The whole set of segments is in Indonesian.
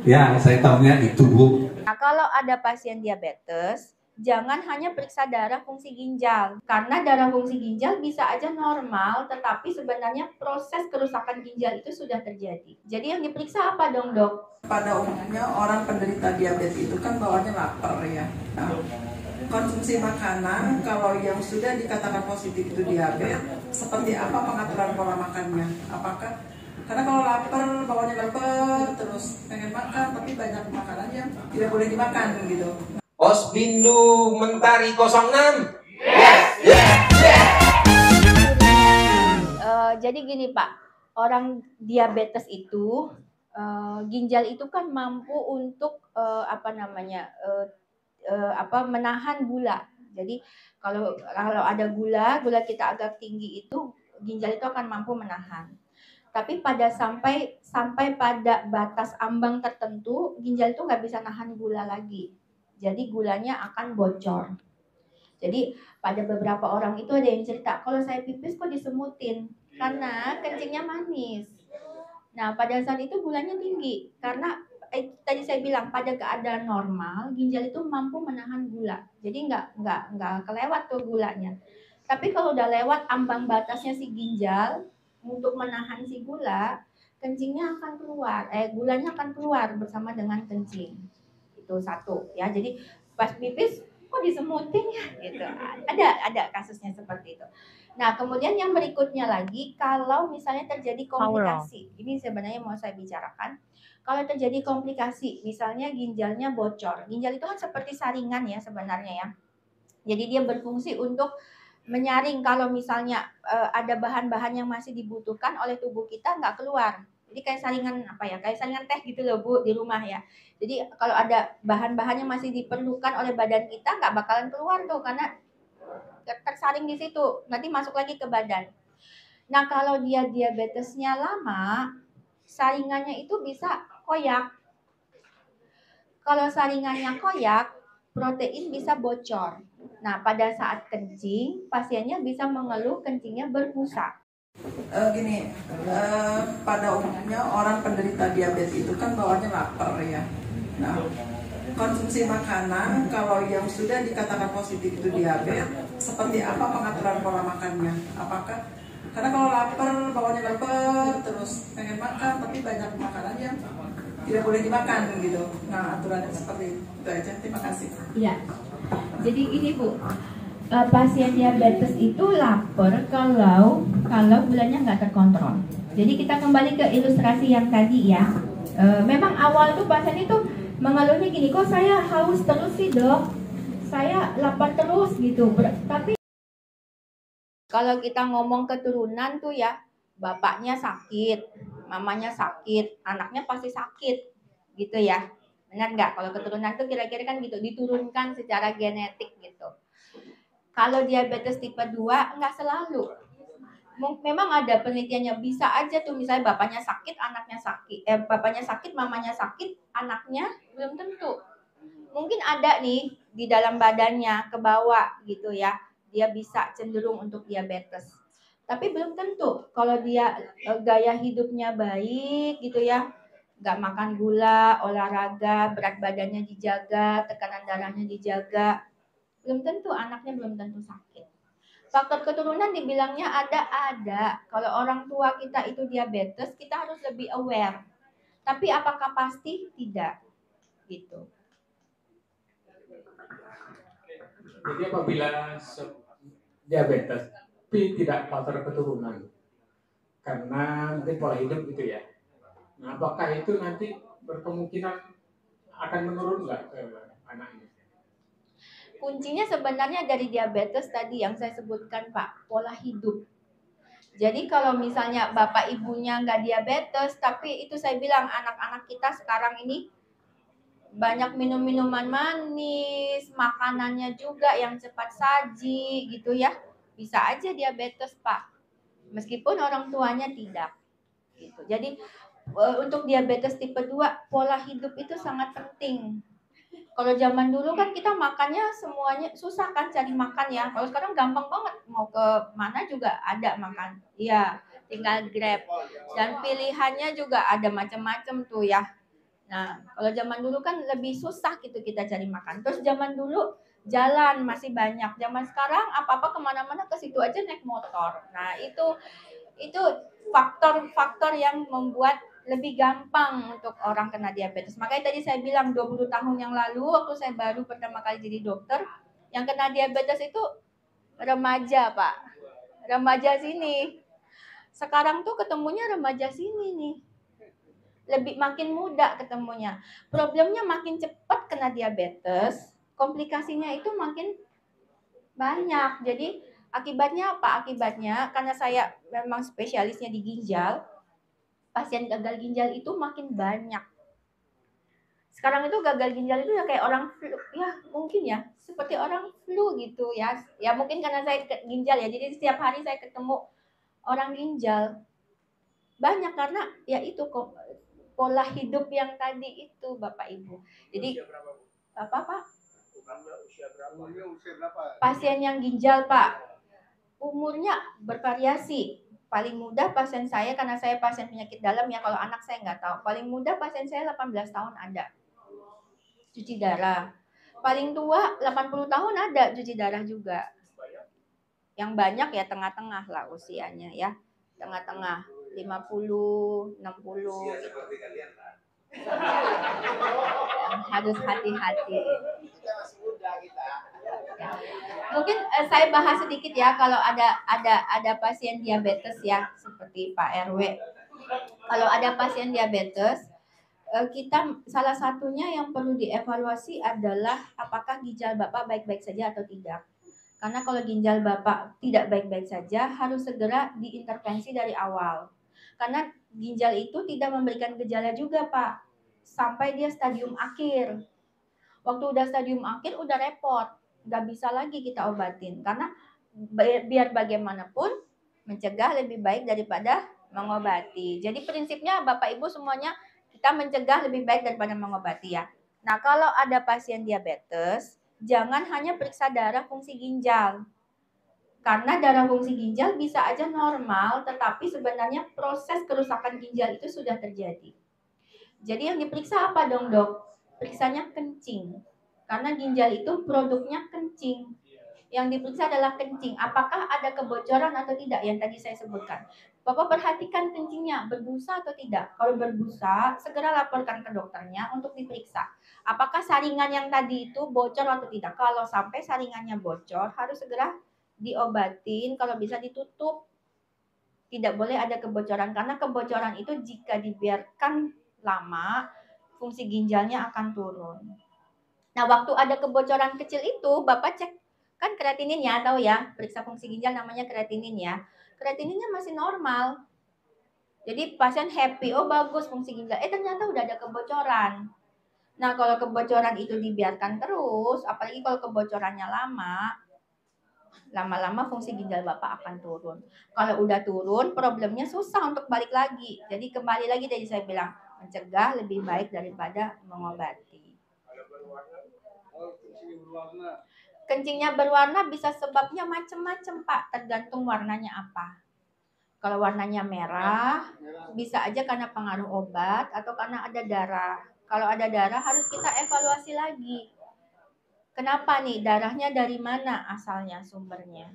Ya, saya tahunya itu, Bu. Nah, kalau ada pasien diabetes, jangan hanya periksa darah fungsi ginjal. Karena darah fungsi ginjal bisa aja normal, tetapi sebenarnya proses kerusakan ginjal itu sudah terjadi. Jadi yang diperiksa apa dong, Dok? Pada umumnya orang penderita diabetes itu kan bawaannya lapar ya. Nah, konsumsi makanan kalau yang sudah dikatakan positif itu diabetes, seperti apa pengaturan pola makannya? Apakah karena kalau lapar, bawaannya lapar, terus pengen makan, tapi banyak makanan yang tidak boleh dimakan gitu. Osbindu Mentari 06. Yes, yes, yes. Jadi gini Pak, orang diabetes itu ginjal itu kan mampu untuk menahan gula. Jadi kalau ada gula kita agak tinggi itu ginjal itu akan mampu menahan. Tapi sampai pada batas ambang tertentu, ginjal itu nggak bisa nahan gula lagi. Jadi gulanya akan bocor. Jadi pada beberapa orang itu ada yang cerita, kalau saya pipis kok disemutin, karena kencingnya manis. Nah pada saat itu gulanya tinggi, karena tadi saya bilang pada keadaan normal, ginjal itu mampu menahan gula. Jadi nggak kelewat tuh gulanya. Tapi kalau udah lewat ambang batasnya si ginjal, untuk menahan si gula, kencingnya akan keluar, gulanya akan keluar bersama dengan kencing. Itu satu ya. Jadi pas pipis kok disemutin ya gitu. Ada kasusnya seperti itu. Nah, kemudian yang berikutnya lagi, kalau misalnya terjadi komplikasi. Ini sebenarnya mau saya bicarakan. Kalau terjadi komplikasi, misalnya ginjalnya bocor. Ginjal itu kan seperti saringan ya sebenarnya ya. Jadi dia berfungsi untuk menyaring kalau misalnya ada bahan-bahan yang masih dibutuhkan oleh tubuh kita nggak keluar. Jadi kayak saringan kayak saringan teh gitu loh Bu di rumah ya. Jadi kalau ada bahan-bahan yang masih diperlukan oleh badan kita nggak bakalan keluar tuh karena tersaring di situ. Nanti masuk lagi ke badan. Nah kalau dia diabetesnya lama, saringannya itu bisa koyak. Kalau saringannya koyak, protein bisa bocor. Nah, pada saat kencing, pasiennya bisa mengeluh kencingnya berbusa. Pada umumnya orang penderita diabetes itu kan bawaannya lapar ya. Nah, konsumsi makanan kalau yang sudah dikatakan positif itu diabetes, seperti apa pengaturan pola makannya? Apakah karena kalau lapar, bawaannya lapar, terus pengen makan, tapi banyak makanan yang tidak boleh dimakan gitu. Nah, aturannya seperti itu aja. Terima kasih. Iya. Jadi ini Bu, pasien diabetes itu lapar kalau gulanya nggak terkontrol. Jadi kita kembali ke ilustrasi yang tadi ya. Memang awal tuh pasien itu mengeluhnya gini, kok saya haus terus sih Dok, saya lapar terus gitu. Tapi kalau kita ngomong keturunan tuh ya, bapaknya sakit, mamanya sakit, anaknya pasti sakit, gitu ya. Benar nggak? Kalau keturunan tuh kira-kira kan gitu, diturunkan secara genetik gitu. Kalau diabetes tipe 2 nggak selalu. Memang ada penelitiannya, bisa aja tuh misalnya bapaknya sakit, anaknya sakit, bapaknya sakit, mamanya sakit, anaknya belum tentu. Mungkin ada nih di dalam badannya ke bawah gitu ya, dia bisa cenderung untuk diabetes. Tapi belum tentu kalau dia gaya hidupnya baik gitu ya, nggak makan gula, olahraga, berat badannya dijaga, tekanan darahnya dijaga, belum tentu anaknya belum tentu sakit. Faktor keturunan dibilangnya ada. Kalau orang tua kita itu diabetes, kita harus lebih aware. Tapi apakah pasti? Tidak. Gitu. Jadi apabila diabetes tapi tidak faktor keturunan, karena mungkin pola hidup gitu ya. Nah, apakah itu nanti berkemungkinan akan menurun nggak ke anaknya? Kuncinya sebenarnya dari diabetes tadi yang saya sebutkan Pak, pola hidup. Jadi kalau misalnya bapak ibunya nggak diabetes, tapi itu saya bilang anak-anak kita sekarang ini banyak minum minuman manis, makanannya juga yang cepat saji gitu ya, bisa aja diabetes Pak, meskipun orang tuanya tidak. Gitu. Jadi untuk diabetes tipe 2, pola hidup itu sangat penting. Kalau zaman dulu kan kita makannya semuanya susah kan cari makan ya. Kalau sekarang gampang banget, mau ke mana juga ada makan. Iya, tinggal Grab. Dan pilihannya juga ada macam-macam tuh ya. Nah, kalau zaman dulu kan lebih susah gitu kita cari makan. Terus zaman dulu jalan masih banyak. Zaman sekarang apa-apa kemana-mana ke situ aja naik motor. Nah, itu faktor-faktor yang membuat lebih gampang untuk orang kena diabetes. Makanya tadi saya bilang 20 tahun yang lalu waktu saya baru pertama kali jadi dokter, yang kena diabetes itu remaja, Pak. Remaja sini. Sekarang tuh ketemunya remaja sini nih. Lebih makin muda ketemunya. Problemnya makin cepat kena diabetes, komplikasinya itu makin banyak. Jadi akibatnya apa? Akibatnya karena saya memang spesialisnya di ginjal, pasien gagal ginjal itu makin banyak. Sekarang itu gagal ginjal itu ya kayak orang flu, ya mungkin ya seperti orang flu gitu ya. Ya mungkin karena saya ginjal ya, jadi setiap hari saya ketemu orang ginjal. Banyak karena ya itu kok pola hidup yang tadi itu Bapak Ibu. Jadi apa Pak? Pasien yang ginjal Pak, umurnya bervariasi. Paling muda pasien saya, karena saya pasien penyakit dalam ya, kalau anak saya nggak tahu. Paling muda pasien saya 18 tahun ada cuci darah. Paling tua 80 tahun ada cuci darah juga. Yang banyak ya tengah-tengah lah usianya ya. Tengah-tengah 50, 60 gitu. Harus hati-hati. Mungkin saya bahas sedikit ya kalau ada pasien diabetes ya seperti Pak RW. Kalau ada pasien diabetes, kita salah satunya yang perlu dievaluasi adalah apakah ginjal Bapak baik-baik saja atau tidak. Karena kalau ginjal Bapak tidak baik-baik saja, harus segera diintervensi dari awal. Karena ginjal itu tidak memberikan gejala juga, Pak. Sampai dia stadium akhir. Waktu udah stadium akhir, udah repot. Nggak bisa lagi kita obatin. Karena biar bagaimanapun, mencegah lebih baik daripada mengobati. Jadi prinsipnya Bapak Ibu semuanya, kita mencegah lebih baik daripada mengobati ya. Nah, kalau ada pasien diabetes, jangan hanya periksa darah fungsi ginjal. Karena darah fungsi ginjal bisa aja normal, tetapi sebenarnya proses kerusakan ginjal itu sudah terjadi. Jadi yang diperiksa apa dong dok? Periksanya kencing. Karena ginjal itu produknya kencing. Yang diperiksa adalah kencing. Apakah ada kebocoran atau tidak yang tadi saya sebutkan. Bapak perhatikan kencingnya, berbusa atau tidak. Kalau berbusa, segera laporkan ke dokternya untuk diperiksa. Apakah saringan yang tadi itu bocor atau tidak. Kalau sampai saringannya bocor, harus segera diobatin, kalau bisa ditutup. Tidak boleh ada kebocoran, karena kebocoran itu jika dibiarkan lama, fungsi ginjalnya akan turun. Nah, waktu ada kebocoran kecil itu, Bapak cek, kan kreatinin ya, tahu ya, periksa fungsi ginjal namanya kreatinin ya. Kreatininnya masih normal. Jadi pasien happy, oh bagus fungsi ginjal. Ternyata udah ada kebocoran. Nah, kalau kebocoran itu dibiarkan terus, apalagi kalau kebocorannya lama-lama fungsi ginjal Bapak akan turun. Kalau udah turun, problemnya susah untuk balik lagi. Jadi kembali lagi tadi saya bilang, mencegah lebih baik daripada mengobati. Kencingnya berwarna bisa sebabnya macam-macam Pak, tergantung warnanya apa. Kalau warnanya merah, bisa aja karena pengaruh obat atau karena ada darah. Kalau ada darah harus kita evaluasi lagi. Kenapa nih? Darahnya dari mana asalnya sumbernya?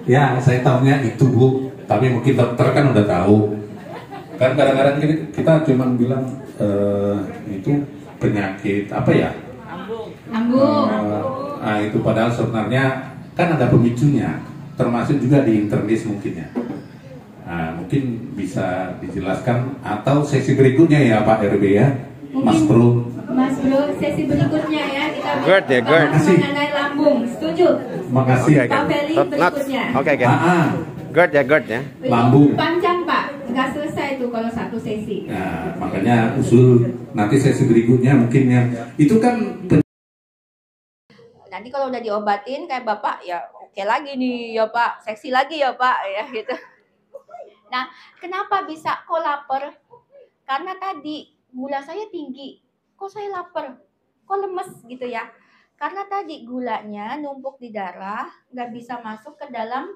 Ya, saya tahunya itu Bu, tapi mungkin dokter kan udah tahu. Kan kadang-kadang kita cuma bilang itu penyakit apa ya? Lambung. Nah, itu padahal sebenarnya kan ada pemicunya, termasuk juga di internis mungkin ya. Nah, mungkin bisa dijelaskan atau sesi berikutnya ya Pak RB ya, Mas Bro. Mas Bro, sesi berikutnya ya kita bahas mengenai lambung. Setuju? Makasih. Pak Feli berikutnya. Oke. GERD ya. Lambung. Panjang Pak, nggak selesai tuh kalau satu sesi. Nah, makanya usul nanti sesi berikutnya mungkin ya. Itu kan Nanti kalau udah diobatin kayak Bapak ya oke lagi nih ya Pak, seksi lagi ya Pak ya gitu. Nah, kenapa bisa kok lapar? Karena tadi gula saya tinggi, kok saya lapar, kok lemes gitu ya. Karena tadi gulanya numpuk di darah, nggak bisa masuk ke dalam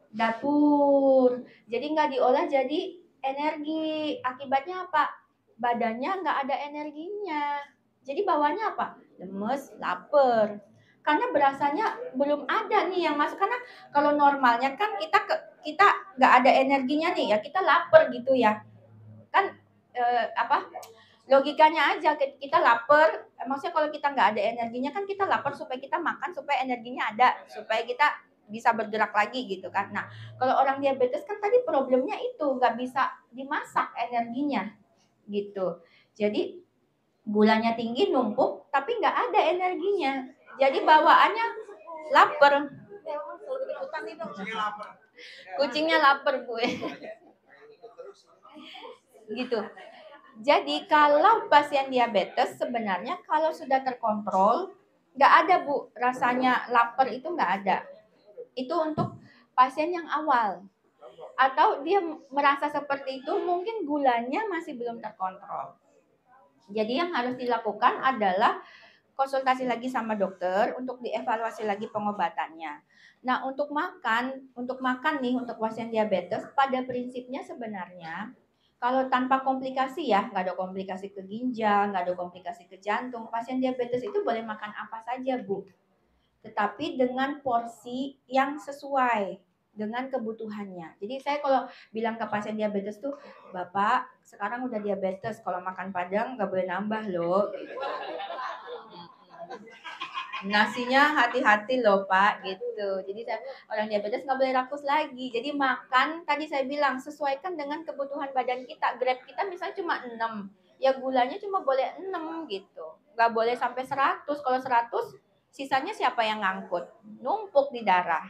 dapur. Jadi nggak diolah jadi energi. Akibatnya apa? Badannya nggak ada energinya. Jadi bawahnya apa? Lemes, lapar. Karena berasanya belum ada nih yang masuk. Karena kalau normalnya kan kita nggak ada energinya nih ya, kita lapar gitu ya. Kan logikanya aja kita lapar. Maksudnya kalau kita nggak ada energinya kan kita lapar supaya kita makan supaya energinya ada, supaya kita bisa bergerak lagi gitu kan. Nah, kalau orang diabetes kan tadi problemnya itu nggak bisa dimasak energinya gitu. Jadi gulanya tinggi numpuk tapi nggak ada energinya. Jadi bawaannya lapar. Kucingnya lapar gue. Gitu. Jadi kalau pasien diabetes sebenarnya kalau sudah terkontrol nggak ada Bu, rasanya lapar itu nggak ada. Itu untuk pasien yang awal. Atau dia merasa seperti itu mungkin gulanya masih belum terkontrol. Jadi yang harus dilakukan adalah konsultasi lagi sama dokter untuk dievaluasi lagi pengobatannya. Nah, untuk makan nih untuk pasien diabetes pada prinsipnya sebenarnya kalau tanpa komplikasi ya, nggak ada komplikasi ke ginjal, nggak ada komplikasi ke jantung, pasien diabetes itu boleh makan apa saja, Bu. Tetapi dengan porsi yang sesuai dengan kebutuhannya. Jadi saya kalau bilang ke pasien diabetes tuh, Bapak sekarang udah diabetes, kalau makan padang nggak boleh nambah loh. Nasinya hati-hati loh Pak gitu. Jadi orang diabetes nggak boleh rakus lagi. Jadi makan tadi saya bilang sesuaikan dengan kebutuhan badan kita. Grab kita misalnya cuma 6, ya gulanya cuma boleh 6 gitu. Nggak boleh sampai 100. Kalau 100 sisanya siapa yang ngangkut? Numpuk di darah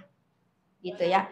gitu ya.